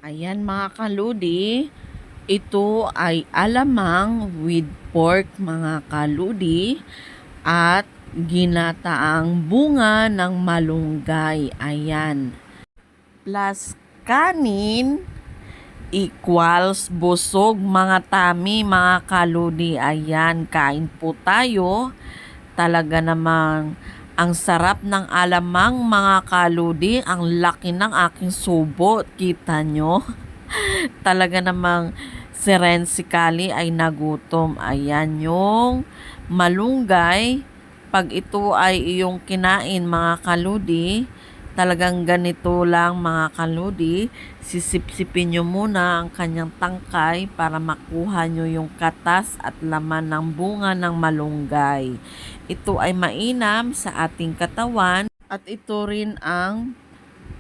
Ayan mga kaludi, ito ay alamang with pork mga kaludi at ginataang bunga ng malunggay. Ayan. Plus kanin equals busog mga tami mga kaludi. Ayan, kain po tayo. Talaga namang ang sarap ng alamang mga kaludi. Ang laki ng aking subo. Kita nyo? Talaga namang si Renzi Kali ay nagutom. Ayan yung malunggay. Pag ito ay iyong kinain mga kaludi, talagang ganito lang mga kaludi. Sisipsipin nyo muna ang kanyang tangkay para makuha nyo yung katas at laman ng bunga ng malunggay. Ito ay mainam sa ating katawan at ito rin ang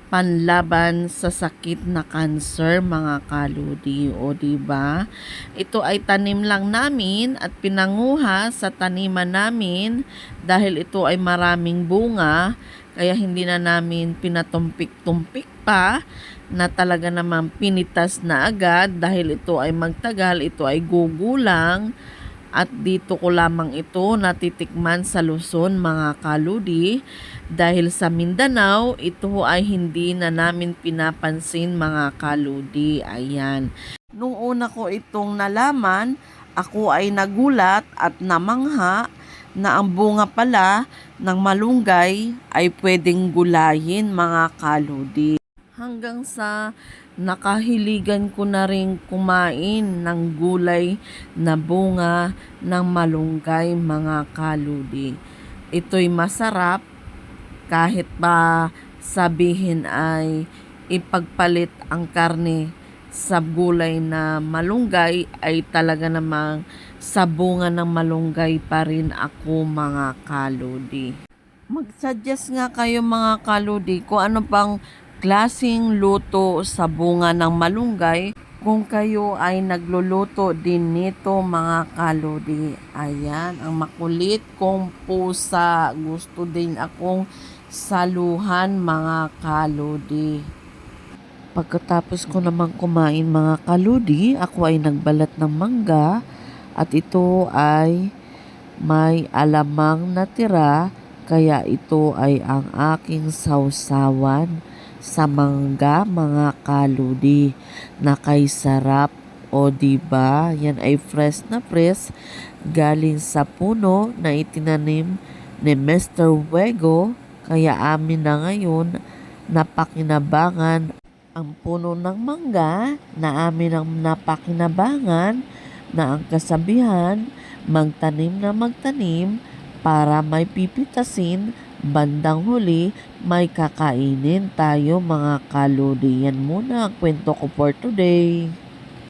panlaban sa sakit na cancer mga kaludi, o di ba? Ito ay tanim lang namin at pinanguha sa taniman namin dahil ito ay maraming bunga, kaya hindi na namin pinatumpik-tumpik pa na talaga namang pinitas na agad dahil ito ay magtagal, ito ay gugulang. At dito ko lamang ito natitikman sa Luzon mga kaludi dahil sa Mindanao ito ay hindi na namin pinapansin mga kaludi. Ayan. Nung una ko itong nalaman, ako ay nagulat at namangha na ang bunga pala ng malunggay ay pwedeng gulayin mga kaludi. Hanggang sa nakahiligan ko na rin kumain ng gulay na bunga ng malunggay mga kaludi. Ito'y masarap kahit pa sabihin ay ipagpalit ang karne sa gulay na malunggay, ay talaga namang sa bunga ng malunggay pa rin ako mga kaludi. Mag-suggest nga kayo mga kaludi kung ano pang klaseng luto sa bunga ng malunggay kung kayo ay nagluluto din nito mga kaludi. Ayan, ang makulit kong pusa. Gusto din akong saluhan mga kaludi. Pagkatapos ko naman kumain mga kaludi, ako ay nagbalat ng mangga at ito ay may alamang natira, kaya ito ay ang aking sausawan sa mangga mga kaludi. Nakaisarap, o diba? Yan ay fresh na fresh galing sa puno na itinanim ni Mr. Wego, kaya amin na ngayon napakinabangan ang puno ng mangga na amin ang napakinabangan na ang kasabihan, magtanim na magtanim para may pipitasin, bandang huli may kakainin tayo mga kaludi. Yan muna ang kwento ko for today.